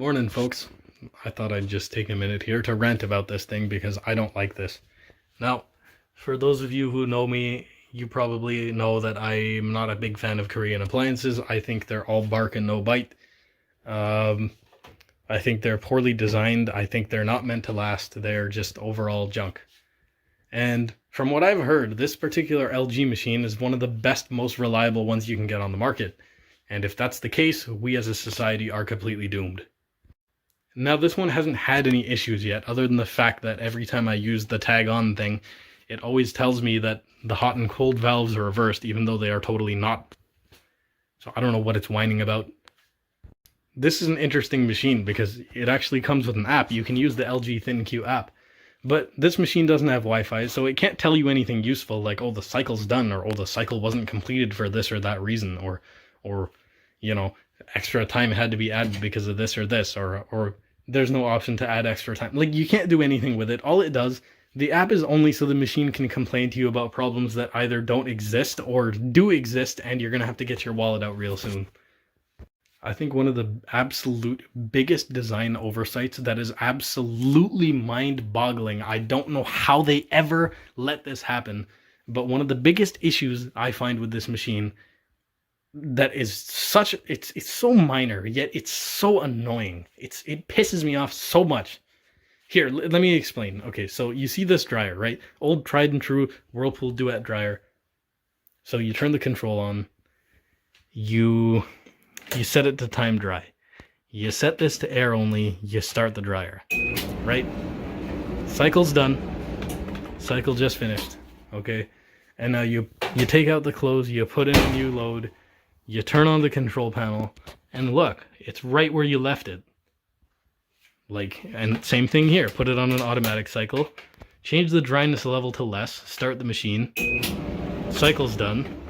Morning, folks. I thought I'd just take a minute here to rant about this thing because I don't like this. Now, for those of you who know me, you probably know that I'm not a big fan of Korean appliances. I think they're all bark and no bite. I think they're poorly designed. I think they're not meant to last. They're just overall junk. And from what I've heard, this particular LG machine is one of the best, most reliable ones you can get on the market. And if that's the case, we as a society are completely doomed. Now, this one hasn't had any issues yet, other than the fact that every time I use the tag on thing, it always tells me that the hot and cold valves are reversed, even though they are totally not. So I don't know what it's whining about. This is an interesting machine because it actually comes with an app. You can use the LG ThinQ app. But this machine doesn't have Wi-Fi, so it can't tell you anything useful like, oh, the cycle's done, or oh, the cycle wasn't completed for this or that reason, or you know, extra time had to be added because of this or this, or there's no option to add extra time. Like, you can't do anything with it. All it does, the app is only so the machine can complain to you about problems that either don't exist or do exist, and you're going to have to get your wallet out real soon. I think one of the absolute biggest design oversights that is absolutely mind-boggling. I don't know how they ever let this happen, but one of the biggest issues I find with this machine that is such, it's so minor, yet it's so annoying. It pisses me off so much. Here, let me explain. Okay, so you see this dryer, right? Old tried and true Whirlpool Duet dryer. So you turn the control on. You set it to time dry. You set this to air only. You start the dryer, right? Cycle's done. Cycle just finished. Okay, and now you take out the clothes. You put in a new load. You turn on the control panel, and look, it's right where you left it. Like, and same thing here. Put it on an automatic cycle. Change the dryness level to less. Start the machine. Cycle's done.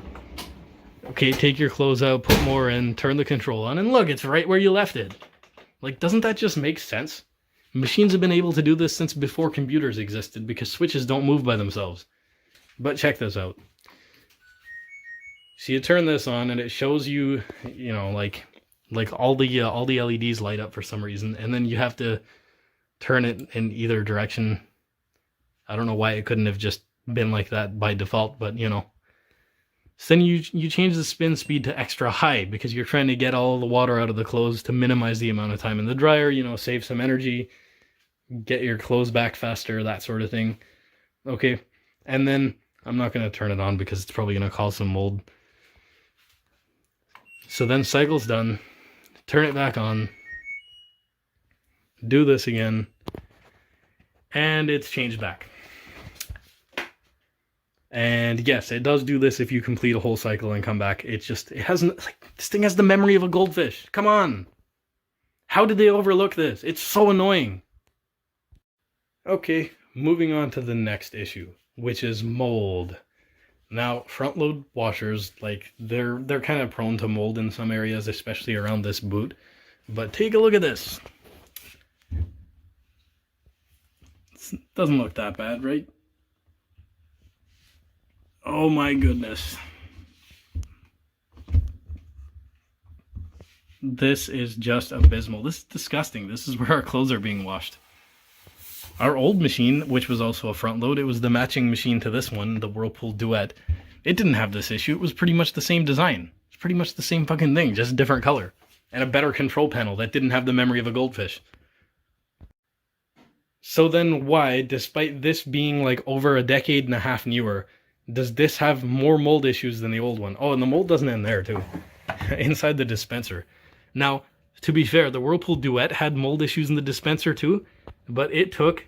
Okay, take your clothes out, put more in, turn the control on, and look, it's right where you left it. Like, doesn't that just make sense? Machines have been able to do this since before computers existed because switches don't move by themselves. But check this out. So you turn this on and it shows you, you know, like all the LEDs light up for some reason, and then you have to turn it in either direction. I don't know why it couldn't have just been like that by default, but you know. So then you change the spin speed to extra high because you're trying to get all the water out of the clothes to minimize the amount of time in the dryer, you know, save some energy, get your clothes back faster, that sort of thing. Okay, and then I'm not going to turn it on because it's probably going to cause some mold. So then cycle's done, turn it back on, do this again, and it's changed back. And yes, it does do this if you complete a whole cycle and come back. It hasn't, like, this thing has the memory of a goldfish. Come on. How did they overlook this? It's so annoying. Okay, moving on to the next issue, which is mold. Now, front load washers, like, they're kind of prone to mold in some areas, especially around this boot. But take a look at this. It doesn't look that bad, right? Oh my goodness. This is just abysmal. This is disgusting. This is where our clothes are being washed. Our old machine, which was also a front load, it was the matching machine to this one, the Whirlpool Duet. It didn't have this issue. It was pretty much the same design. It's pretty much the same fucking thing, just a different color. And a better control panel that didn't have the memory of a goldfish. So then why, despite this being like over a decade and a half newer, does this have more mold issues than the old one? Oh, and the mold doesn't end there too. Inside the dispenser. Now, to be fair, the Whirlpool Duet had mold issues in the dispenser too, but it took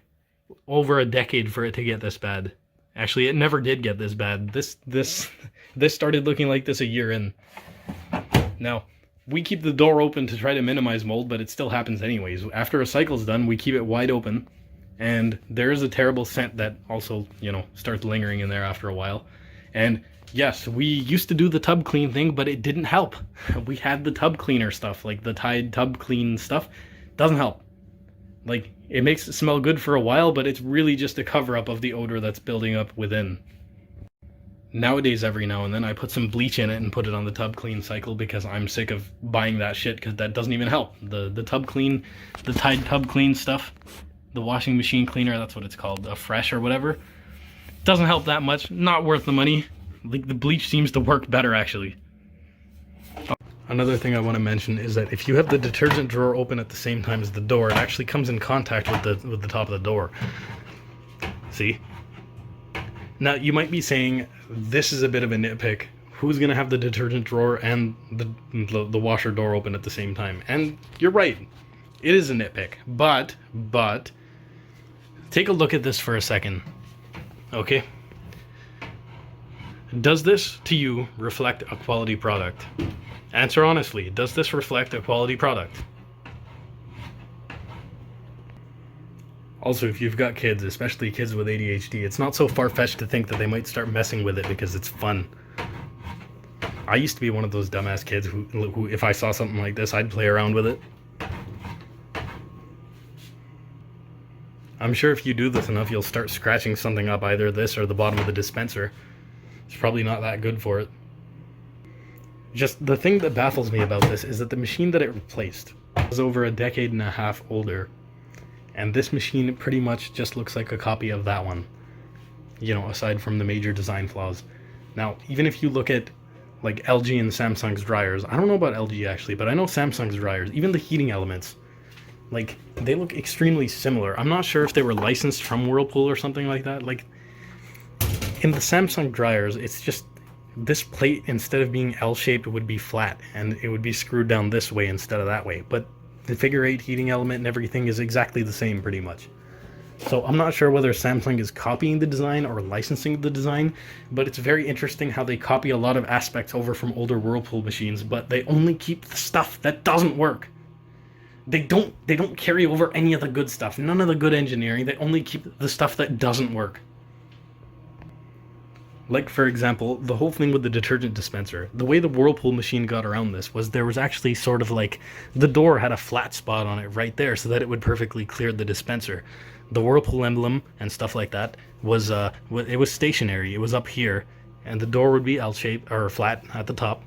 over a decade for it to get this bad. Actually, it never did get this bad. This started looking like this a year in. Now, we keep the door open to try to minimize mold, but it still happens anyways. After a cycle's done, we keep it wide open. And there is a terrible scent that also, you know, starts lingering in there after a while. And yes, we used to do the tub clean thing, but it didn't help. We had the tub cleaner stuff, like the Tide tub clean stuff. Doesn't help. Like, it makes it smell good for a while, but it's really just a cover-up of the odor that's building up within. Nowadays, every now and then, I put some bleach in it and put it on the tub clean cycle because I'm sick of buying that shit because that doesn't even help. The tub clean, the Tide tub clean stuff, the washing machine cleaner, that's what it's called, a Fresh or whatever, doesn't help that much. Not worth the money. Like, the bleach seems to work better, actually. Another thing I want to mention is that if you have the detergent drawer open at the same time as the door, it actually comes in contact with the top of the door. See? Now, you might be saying, this is a bit of a nitpick. Who's going to have the detergent drawer and the washer door open at the same time? And you're right. It is a nitpick. But, take a look at this for a second. Okay? Does this, to you, reflect a quality product? Answer honestly. Does this reflect a quality product? Also, if you've got kids, especially kids with ADHD, it's not so far-fetched to think that they might start messing with it because it's fun. I used to be one of those dumbass kids who if I saw something like this, I'd play around with it. I'm sure if you do this enough, you'll start scratching something up, either this or the bottom of the dispenser. It's probably not that good for it. Just the thing that baffles me about this is that the machine that it replaced was over a decade and a half older. And this machine pretty much just looks like a copy of that one, you know, aside from the major design flaws. Now, even if you look at like LG and Samsung's dryers, I don't know about LG actually, but I know Samsung's dryers, even the heating elements, like they look extremely similar. I'm not sure if they were licensed from Whirlpool or something like that. Like in the Samsung dryers, it's just this plate, instead of being L-shaped, would be flat and it would be screwed down this way instead of that way. But the figure 8 heating element and everything is exactly the same pretty much. So I'm not sure whether Samsung is copying the design or licensing the design, but it's very interesting how they copy a lot of aspects over from older Whirlpool machines, but they only keep the stuff that doesn't work. They don't carry over any of the good stuff, none of the good engineering. They only keep the stuff that doesn't work. Like, for example, the whole thing with the detergent dispenser. The way the Whirlpool machine got around this was there was actually sort of like, the door had a flat spot on it right there so that it would perfectly clear the dispenser. The Whirlpool emblem and stuff like that was, it was stationary. It was up here, and the door would be L-shaped, or flat at the top,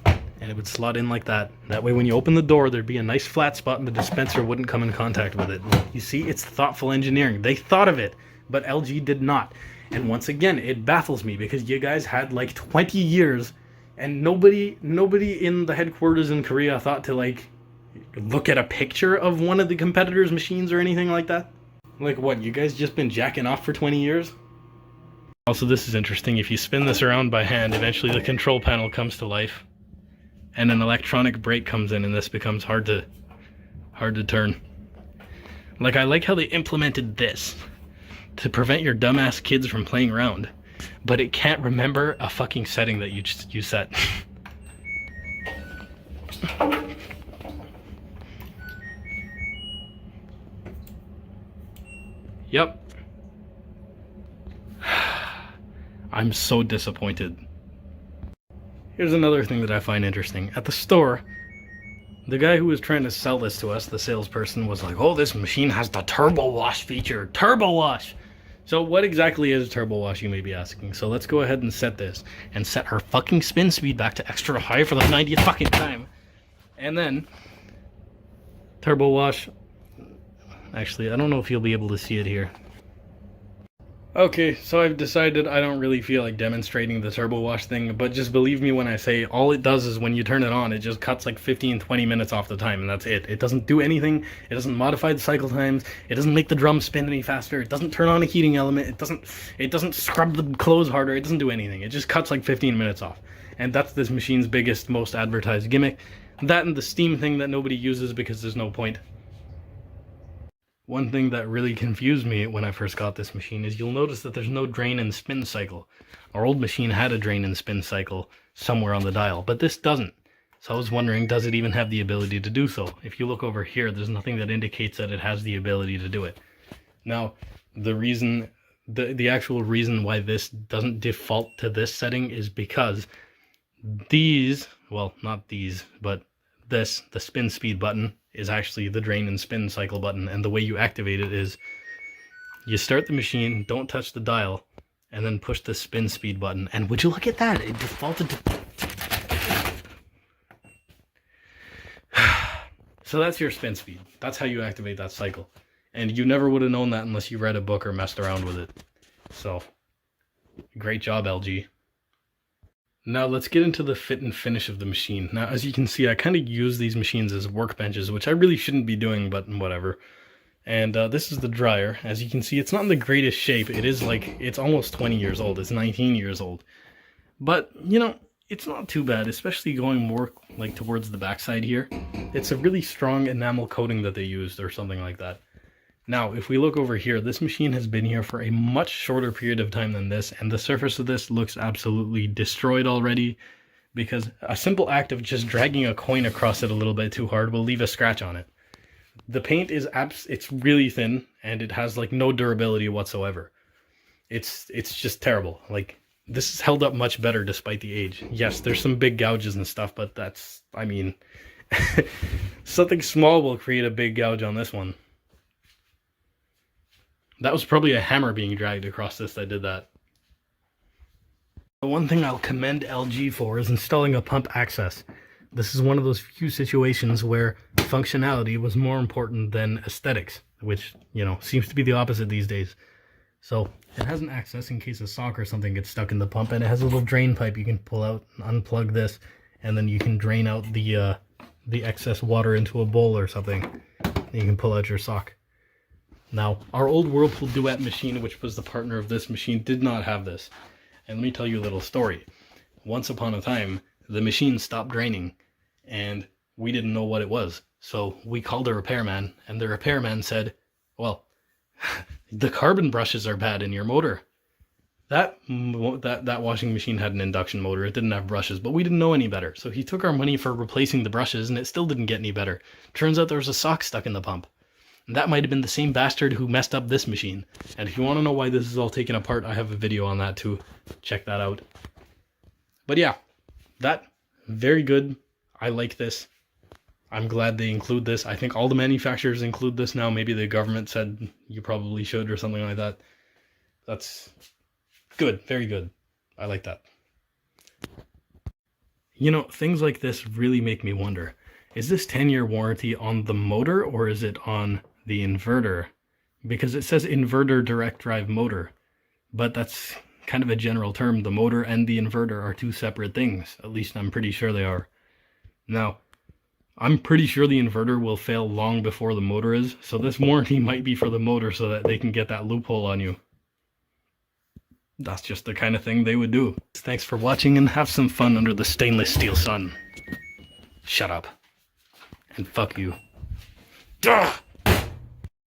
and it would slot in like that. That way when you open the door, there'd be a nice flat spot and the dispenser wouldn't come in contact with it. You see, it's thoughtful engineering. They thought of it, but LG did not. And once again, it baffles me because you guys had like 20 years and nobody in the headquarters in Korea thought to like look at a picture of one of the competitors' machines or anything like that. Like what, you guys just been jacking off for 20 years? Also, this is interesting. If you spin this around by hand, eventually the control panel comes to life and an electronic brake comes in and this becomes hard to turn. Like, I like how they implemented this to prevent your dumbass kids from playing around, but it can't remember a fucking setting that you set. Yep. I'm so disappointed. Here's another thing that I find interesting. At the store, the guy who was trying to sell this to us, the salesperson, was like, oh, this machine has the turbo wash feature. Turbo wash! So what exactly is turbo wash, you may be asking? So let's go ahead and set this. And set her fucking spin speed back to extra high for the 90th fucking time. And then, turbo wash. Actually, I don't know if you'll be able to see it here. Okay, so I've decided I don't really feel like demonstrating the turbo wash thing, but just believe me when I say all it does is when you turn it on, it just cuts like 15-20 minutes off the time, and that's it. It doesn't do anything, it doesn't modify the cycle times, it doesn't make the drum spin any faster, it doesn't turn on a heating element, it doesn't scrub the clothes harder, it doesn't do anything. It just cuts like 15 minutes off. And that's this machine's biggest, most advertised gimmick. That and the steam thing that nobody uses because there's no point. One thing that really confused me when I first got this machine is you'll notice that there's no drain and spin cycle. Our old machine had a drain and spin cycle somewhere on the dial, but this doesn't. So I was wondering, does it even have the ability to do so? If you look over here, there's nothing that indicates that it has the ability to do it. Now, the actual reason why this doesn't default to this setting is because these, well, not these, but this, the spin speed button, is actually the drain and spin cycle button, and the way you activate it is you start the machine, don't touch the dial, and then push the spin speed button. And would you look at that? It defaulted to... So that's your spin speed. That's how you activate that cycle. And you never would have known that unless you read a book or messed around with it. So, great job, LG. Now let's get into the fit and finish of the machine. Now, as you can see, I kind of use these machines as workbenches, which I really shouldn't be doing, but whatever. And this is the dryer. As you can see, it's not in the greatest shape. It is like, it's almost 20 years old. It's 19 years old. But, you know, it's not too bad, especially going more like towards the backside here. It's a really strong enamel coating that they used or something like that. Now, if we look over here, this machine has been here for a much shorter period of time than this, and the surface of this looks absolutely destroyed already, because a simple act of just dragging a coin across it a little bit too hard will leave a scratch on it. The paint is it's really thin, and it has like no durability whatsoever. It's just terrible. Like, this is held up much better despite the age. Yes, there's some big gouges and stuff, but that's, I mean, something small will create a big gouge on this one. That was probably a hammer being dragged across this that did that. The one thing I'll commend LG for is installing a pump access. This is one of those few situations where functionality was more important than aesthetics, which, you know, seems to be the opposite these days. So it has an access in case a sock or something gets stuck in the pump, and it has a little drain pipe you can pull out and unplug this, and then you can drain out the excess water into a bowl or something, and you can pull out your sock. Now, our old Whirlpool Duet machine, which was the partner of this machine, did not have this. And let me tell you a little story. Once upon a time, the machine stopped draining, and we didn't know what it was. So we called a repairman, and the repairman said, well, the carbon brushes are bad in your motor. That washing machine had an induction motor. It didn't have brushes, but we didn't know any better. So he took our money for replacing the brushes, and it still didn't get any better. Turns out there was a sock stuck in the pump. And that might have been the same bastard who messed up this machine. And if you want to know why this is all taken apart, I have a video on that too. Check that out. But yeah, that, very good. I like this. I'm glad they include this. I think all the manufacturers include this now. Maybe the government said you probably should or something like that. That's good. Very good. I like that. You know, things like this really make me wonder. Is this 10-year warranty on the motor or is it on the inverter? Because it says inverter direct drive motor, but that's kind of a general term. The motor and the inverter are two separate things. At least I'm pretty sure they are. Now, I'm pretty sure the inverter will fail long before the motor is, so this warranty might be for the motor so that they can get that loophole on you. That's just the kind of thing they would do. Thanks for watching and have some fun under the stainless steel sun. Shut up. And fuck you. Ugh!